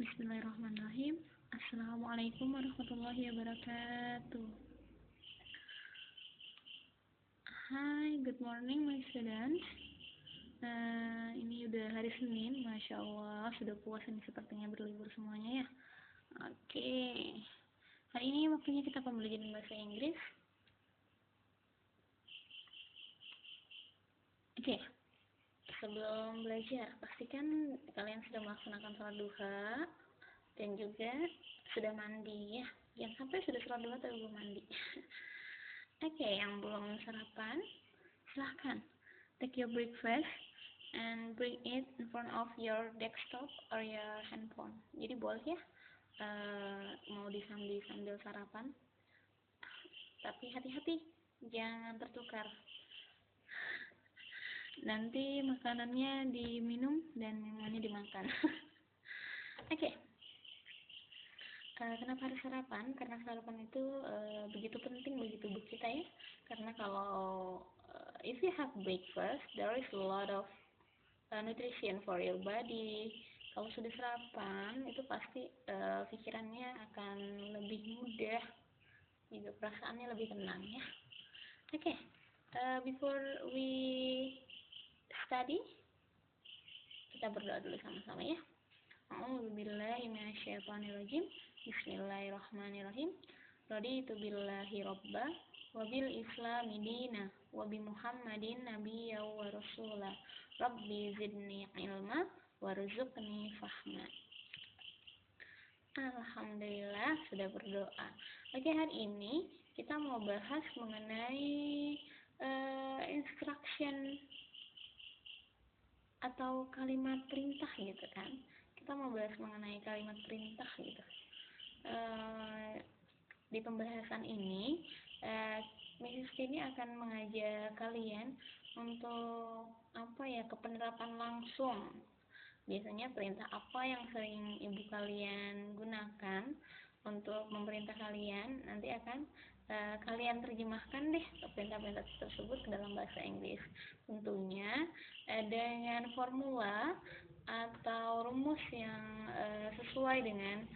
Bismillahirrahmanirrahim. Assalamualaikum warahmatullahi wabarakatuh. Hi, good morning my students. Ini udah hari Senin, Masya Allah, sudah puas nih sepertinya berlibur semuanya ya. Oke, hari ini waktunya kita pembelajaran bahasa Inggris. Oke, sebelum belajar, pastikan kalian sudah melaksanakan sholat duha dan juga sudah mandi ya. Jangan sampai sudah sholat duha tapi belum mandi. Oke, yang belum sarapan, silahkan take your breakfast and bring it in front of your desktop or your handphone. Jadi boleh ya, mau sambil sarapan, tapi hati-hati jangan tertukar. Nanti makanannya diminum dan minumannya dimakan. Oke. Kenapa harus sarapan? Karena sarapan itu begitu penting bagi tubuh kita ya. Karena kalau if you have breakfast, there is a lot of nutrition for your body. Kalau sudah sarapan, itu pasti pikirannya akan lebih mudah, juga perasaannya lebih tenang ya. Oke, before we study, kita berdoa dulu sama-sama ya. A'udzubillahi minasyaitonirrajim. Bismillahirrahmanirrahim. Raditu billahi robba wa bil islami dina wa bi Muhammadin nabiyya wa rasula. Rabbi zidni ilma warzuqni fahma. Alhamdulillah sudah berdoa. Oke, hari ini kita mau bahas mengenai instruction atau kalimat perintah gitu kan. Kita mau bahas mengenai kalimat perintah gitu. Di pembahasan ini Mrs. Kini akan mengajak kalian untuk kepenerapan langsung. Biasanya perintah apa yang sering ibu kalian gunakan untuk memerintah kalian, nanti akan kalian terjemahkan deh perintah-perintah tersebut ke dalam bahasa Inggris. Tentunya dengan formula atau rumus yang sesuai dengan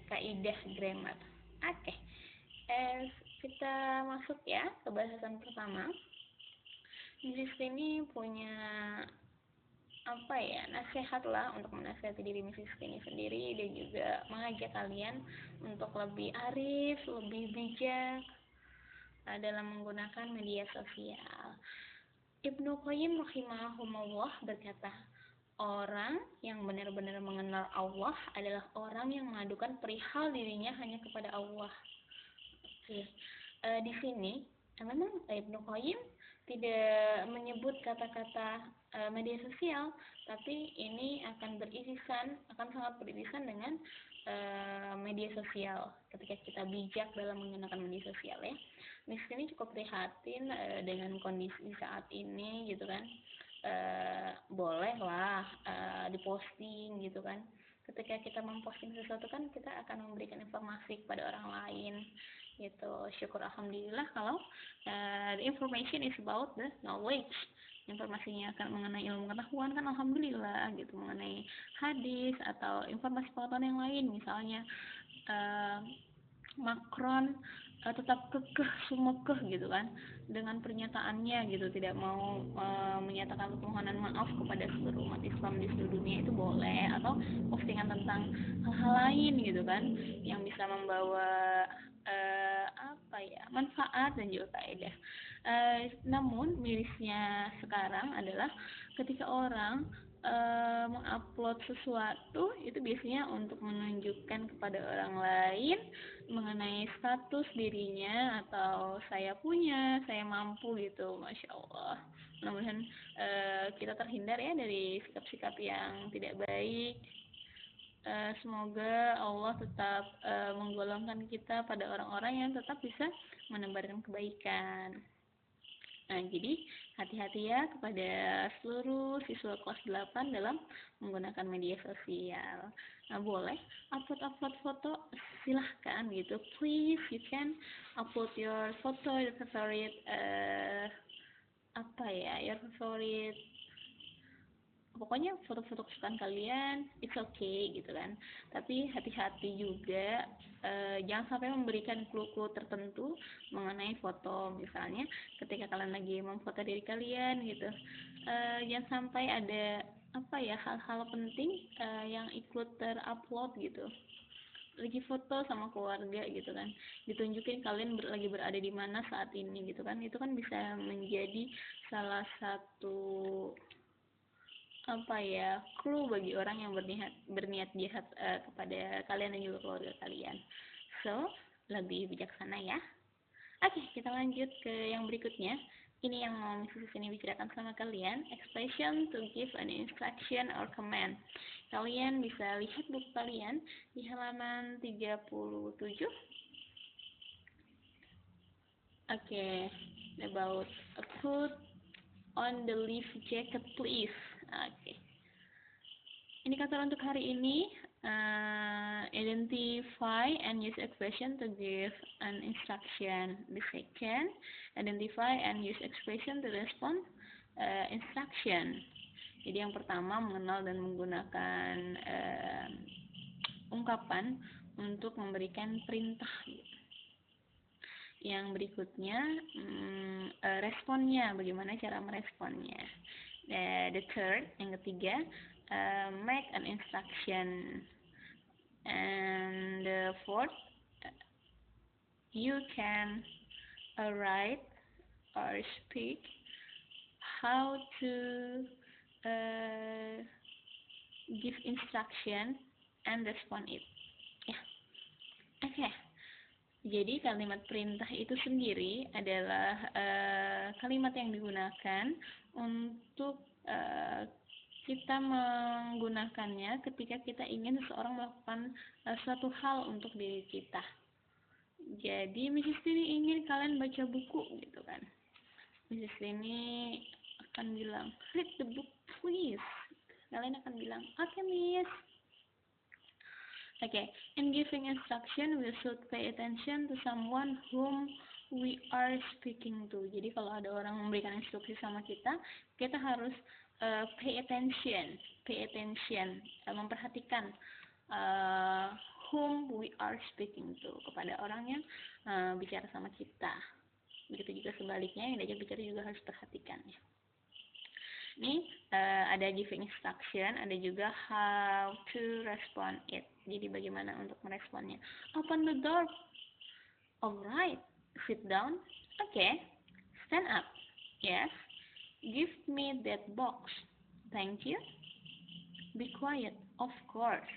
kaidah grammar. Oke, kita masuk ya ke bahasan pertama. Di sini punya nasihat lah untuk menasihati diri Mrs. Kenny sendiri dan juga mengajak kalian untuk lebih arif, lebih bijak dalam menggunakan media sosial. Ibnu Qayyim rahimahumullah berkata, orang yang benar-benar mengenal Allah adalah orang yang mengadukan perihal dirinya hanya kepada Allah. Oke, di sini memang Ibnu Qayyim tidak menyebut kata-kata media sosial, tapi ini akan sangat beririsan dengan media sosial ketika kita bijak dalam menggunakan media sosial ya. Di sini cukup prihatin dengan kondisi saat ini gitu kan. Bolehlah diposting gitu kan. Ketika kita memposting sesuatu kan kita akan memberikan informasi kepada orang lain gitu. Syukur alhamdulillah kalau the information is about the knowledge, informasinya akan mengenai ilmu pengetahuan kan alhamdulillah gitu, mengenai hadis atau informasi pengetahuan yang lain, misalnya Macron tetap sumekeh gitu kan dengan pernyataannya gitu, tidak mau menyatakan permohonan maaf kepada seluruh umat Islam di seluruh dunia, itu boleh. Atau postingan tentang hal-hal lain gitu kan yang bisa membawa manfaat dan juga faedah. Namun mirisnya sekarang adalah ketika orang mengupload sesuatu itu biasanya untuk menunjukkan kepada orang lain mengenai status dirinya atau saya punya, saya mampu gitu. Masya Allah, mudah-mudahan kita terhindar ya dari sikap-sikap yang tidak baik. Semoga Allah tetap menggolongkan kita pada orang-orang yang tetap bisa menebarkan kebaikan. Nah, jadi hati-hati ya kepada seluruh siswa kelas 8 dalam menggunakan media sosial. Nah, boleh upload foto, silahkan gitu. Please, you can upload your photo, your favorite your favorite pokoknya foto-foto kesukaan kalian, it's okay gitu kan. Tapi hati-hati juga, jangan sampai memberikan clue-clue tertentu mengenai foto. Misalnya ketika kalian lagi memfoto diri kalian gitu, jangan sampai ada hal-hal penting yang ikut terupload gitu, lagi foto sama keluarga gitu kan, ditunjukin kalian lagi berada di mana saat ini gitu kan. Itu kan bisa menjadi salah satu clue bagi orang yang berniat jahat kepada kalian dan juga keluarga kalian. So, lebih bijaksana ya. Oke, kita lanjut ke yang berikutnya. Ini yang mau Mrs. ini bicarakan sama kalian, expression to give an instruction or command. Kalian bisa lihat buku kalian di halaman 37. Oke, about put on the leaf jacket please. Oke. Indikator untuk hari ini, identify and use expression to give an instruction. The second, identify and use expression to respond instruction. Jadi yang pertama, mengenal dan menggunakan ungkapan untuk memberikan perintah. Yang berikutnya, responnya, bagaimana cara meresponnya. The third, yang ketiga, make an instruction. And the fourth, you can write or speak how to give instruction and respond it. Ya, oke. Jadi kalimat perintah itu sendiri adalah kalimat yang digunakan untuk kita menggunakannya ketika kita ingin seseorang melakukan suatu hal untuk diri kita. Jadi Mrs. ini ingin kalian baca buku gitu kan. Mrs. ini akan bilang, read the book please. Kalian akan bilang, okay miss. Okay, in giving instruction, we should pay attention to someone whom we are speaking to. Jadi kalau ada orang memberikan instruksi sama kita, kita harus pay attention, memperhatikan whom we are speaking to, kepada orang yang bicara sama kita. Begitu juga sebaliknya, yang diajak bicara juga harus perhatikan ya. Ini ada giving instruction, ada juga how to respond it. Jadi bagaimana untuk meresponnya. Open the door. Alright. Sit down. Okay. Stand up. Yes. Give me that box. Thank you. Be quiet. Of course.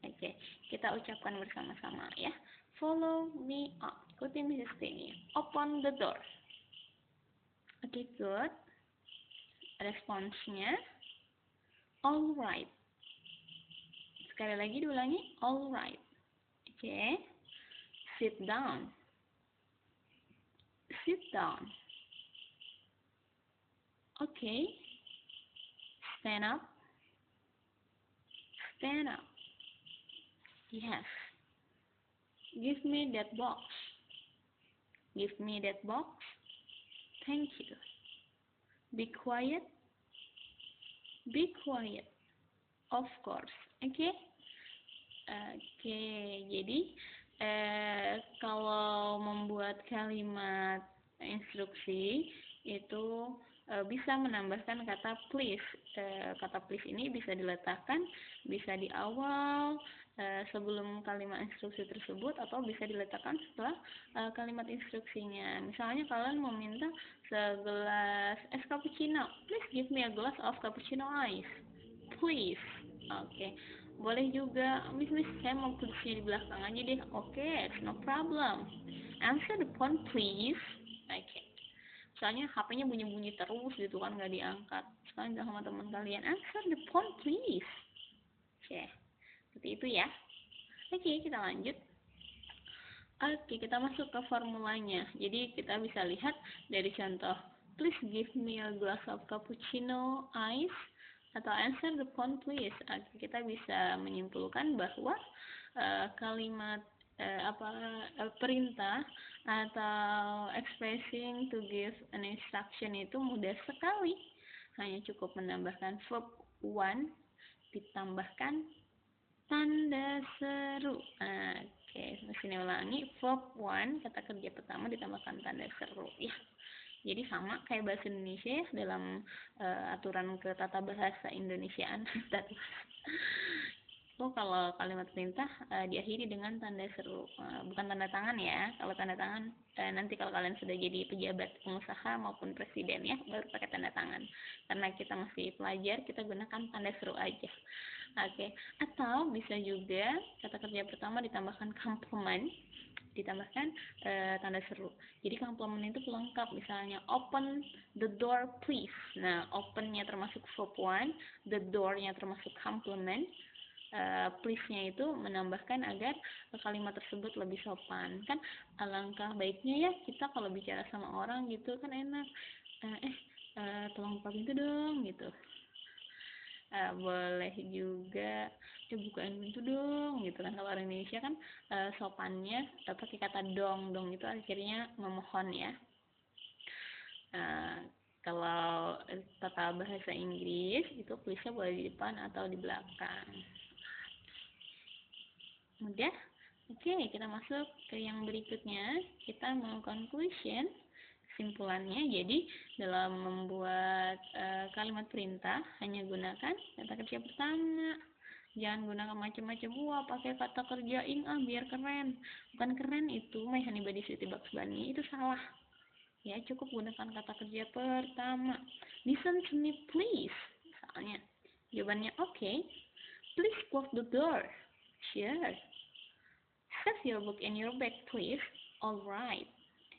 Oke, kita ucapkan bersama-sama ya. Follow me up. Ikuti Mrs. Tini. Open the door. Oke, good. Responsnya, alright. Sekali lagi diulangi, alright. Oke. Sit down. Sit down. Okay. Stand up. Stand up. Yes. Give me that box. Give me that box. Thank you. Be quiet. Be quiet. Of course. Okay? Oke, jadi kalau membuat kalimat instruksi itu bisa menambahkan kata please. Kata please ini bisa diletakkan, bisa di awal sebelum kalimat instruksi tersebut, atau bisa diletakkan setelah kalimat instruksinya. Misalnya kalian meminta segelas es cappuccino, please give me a glass of cappuccino ice, please. Oke. Boleh juga, miss saya mau duduknya di belakang aja deh. Oke, it's no problem. Answer the phone please. Oke. Misalnya HP-nya bunyi-bunyi terus gitu kan, nggak diangkat. Sekarang bilang sama teman kalian, answer the phone please. Oke, seperti itu ya. Oke, kita lanjut. Oke, kita masuk ke formulanya. Jadi kita bisa lihat dari contoh, please give me a glass of cappuccino ice, atau answer the phone please. Kita bisa menyimpulkan bahwa kalimat perintah atau expressing to give an instruction itu mudah sekali. Hanya cukup menambahkan verb one ditambahkan tanda seru. Oke, sini ulangi. Verb one, kata kerja pertama ditambahkan tanda seru. Ya, jadi sama kayak bahasa Indonesia ya, dalam aturan ketata bahasa Indonesiaan. Kalau kalimat perintah diakhiri dengan tanda seru, bukan tanda tangan ya. Kalau tanda tangan nanti kalau kalian sudah jadi pejabat pengusaha maupun presiden ya, baru pakai tanda tangan. Karena kita masih pelajar, kita gunakan tanda seru aja. Oke. Atau bisa juga kata kerja pertama ditambahkan complement, ditambahkan tanda seru. Jadi complement itu pelengkap, misalnya open the door please. Nah, open-nya termasuk verb one, the door-nya termasuk complement. Please-nya itu menambahkan agar kalimat tersebut lebih sopan. Kan alangkah baiknya ya kita kalau bicara sama orang gitu kan enak. Tolong buka pintu dong gitu. Boleh juga bukain pintu dong gitu kan. Kalau orang Indonesia kan sopannya pakai kata dong itu akhirnya memohon ya. Kalau tata bahasa Inggris itu please-nya boleh di depan atau di belakang. Mudah? Oke, kita masuk ke yang berikutnya. Kita mau conclusion. Kesimpulannya, jadi dalam membuat kalimat perintah hanya gunakan kata kerja pertama. Jangan gunakan macam-macam. Pakai kata kerja ing biar keren. Bukan keren itu, My Honey Buddy Sweetie Bugs Bunny, itu salah. Ya, cukup gunakan kata kerja pertama. Listen to me please. Misalnya, jawabannya okay. Please close the door. Sure. Have your book in your bag, please. Alright.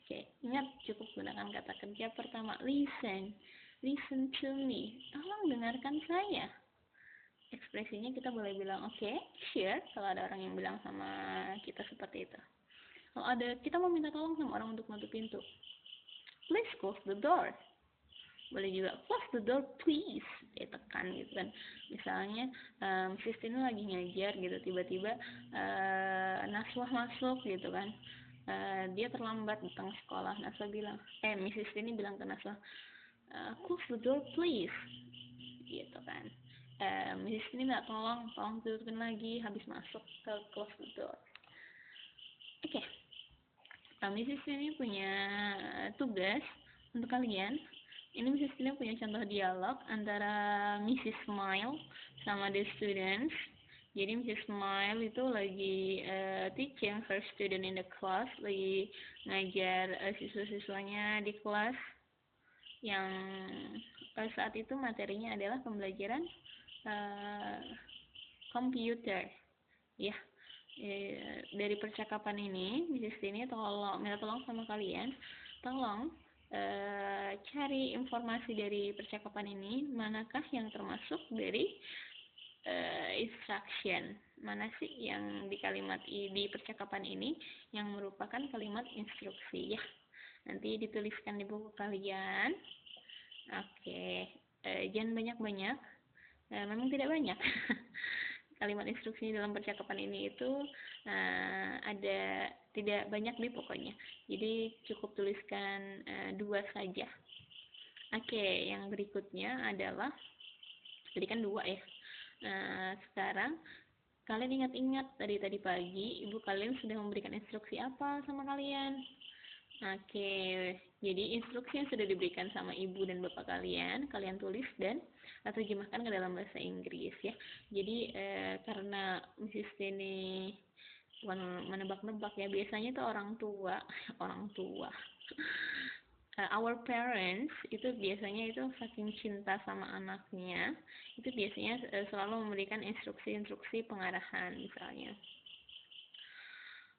Oke, ingat cukup gunakan kata kerja pertama. Listen. Listen to me. Tolong dengarkan saya. Ekspresinya kita boleh bilang okay, sure, kalau ada orang yang bilang sama kita seperti itu. Kalau ada kita mau minta tolong sama orang untuk nutup pintu. Please close the door. Boleh juga close the door please, tekan gitu kan. Misalnya Mrs. Tini lagi ngajar gitu, tiba-tiba Naswah masuk gitu kan. Dia terlambat datang sekolah. Mrs. Tini bilang ke Naswah, close the door please gitu kan. Mrs. Tini minta tolong tutupin lagi habis masuk ke close the door. Oke. Mrs. Tini punya tugas untuk kalian. Ini Mrs. Tina punya contoh dialog antara Mrs. Smile sama the students. Jadi Mrs. Smile itu lagi teaching her student in the class, lagi ngajar siswa-siswanya di kelas yang saat itu materinya adalah pembelajaran komputer. Ya, dari percakapan ini Mrs. Tina minta tolong sama kalian, tolong cari informasi dari percakapan ini, manakah yang termasuk dari instruction, mana sih yang di kalimat di percakapan ini yang merupakan kalimat instruksi ya. Nanti dituliskan di buku kalian. Oke, jangan banyak-banyak, memang tidak banyak. Kalimat instruksi dalam percakapan ini itu ada tidak banyak deh pokoknya. Jadi cukup tuliskan 2 saja. Oke, yang berikutnya adalah tadi kan 2 ya. Sekarang kalian ingat-ingat tadi pagi ibu kalian sudah memberikan instruksi apa sama kalian? Oke, jadi instruksi yang sudah diberikan sama ibu dan bapak kalian tulis dan terjemahkan ke dalam bahasa Inggris ya. Jadi karena Mrs. ini bukan menebak-nebak ya, biasanya itu orang tua our parents itu biasanya itu saking cinta sama anaknya, itu biasanya selalu memberikan instruksi-instruksi pengarahan, misalnya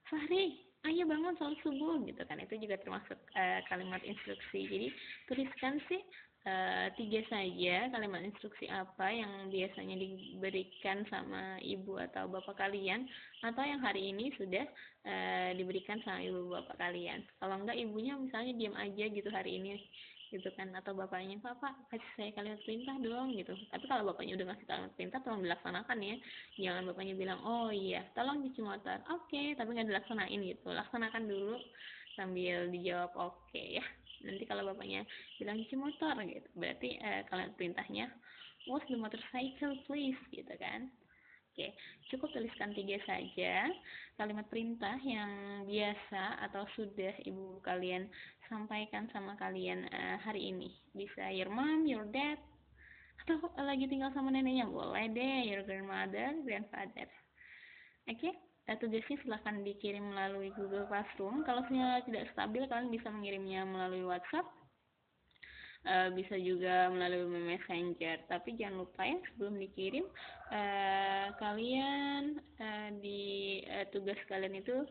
Fahri, ayo bangun salat subuh gitu kan, itu juga termasuk kalimat instruksi. Jadi tuliskan sih 3 saja kalimat instruksi apa yang biasanya diberikan sama ibu atau bapak kalian, atau yang hari ini sudah diberikan sama ibu bapak kalian. Kalau enggak ibunya misalnya diam aja gitu hari ini gitu kan, atau bapaknya, Pak kasih saya kalimat perintah dong gitu. Tapi kalau bapaknya udah ngasih kalimat perintah tolong dilaksanakan ya, jangan bapaknya bilang oh iya tolong cuci motor, oke, tapi nggak dilaksanain gitu. Laksanakan dulu sambil dijawab oke ya. Nanti kalau bapaknya bilang cuci motor gitu, berarti kalimat perintahnya What's the motorcycle, please? Gitu kan. Oke, cukup tuliskan 3 saja kalimat perintah yang biasa atau sudah ibu kalian sampaikan sama kalian hari ini. Bisa your mom, your dad, atau lagi tinggal sama neneknya, boleh deh, your grandmother, grandfather. Oke, tugasnya silahkan dikirim melalui Google Classroom. Kalau sinyal tidak stabil, kalian bisa mengirimnya melalui WhatsApp, bisa juga melalui Messenger. Tapi jangan lupa ya, sebelum dikirim, kalian di tugas kalian itu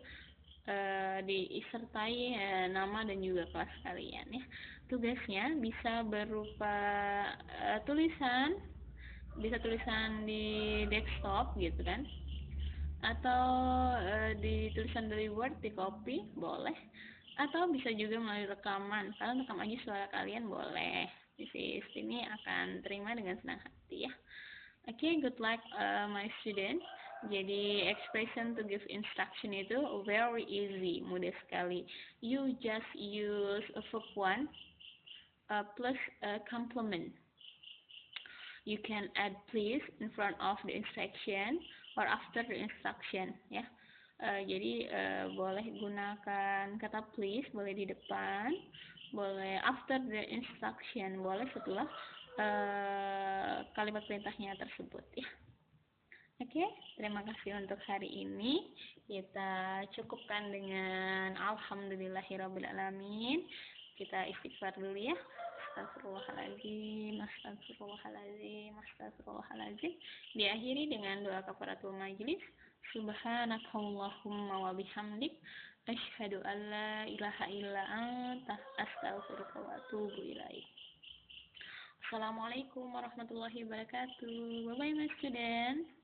disertai nama dan juga kelas kalian ya. Tugasnya bisa berupa tulisan, bisa tulisan di desktop gitu kan, atau di tulisan dari Word di copy boleh, atau bisa juga melalui rekaman. Kalian rekam aja suara kalian boleh. Ini akan terima dengan senang hati ya. Okay, good luck my student. Jadi expression to give instruction itu very easy, mudah sekali. You just use a verb one plus a complement. You can add please in front of the instruction or after the instruction ya. Jadi boleh gunakan kata please, boleh di depan, boleh after the instruction, boleh setelah kalimat perintahnya tersebut ya. Oke, terima kasih untuk hari ini. Kita cukupkan dengan alhamdulillahirrabbilalamin. Kita istighfar dulu ya. Astagfirullahaladzim, astagfirullahaladzim, astagfirullahaladzim. Diakhiri dengan doa kafaratul majlis. Subhanakallahumma wa bihamdik, asyhadu an la ilaha illa anta, astaghfiruka wa atubu ilaik. Assalamualaikum warahmatullahi wabarakatuh. Bye bye my student.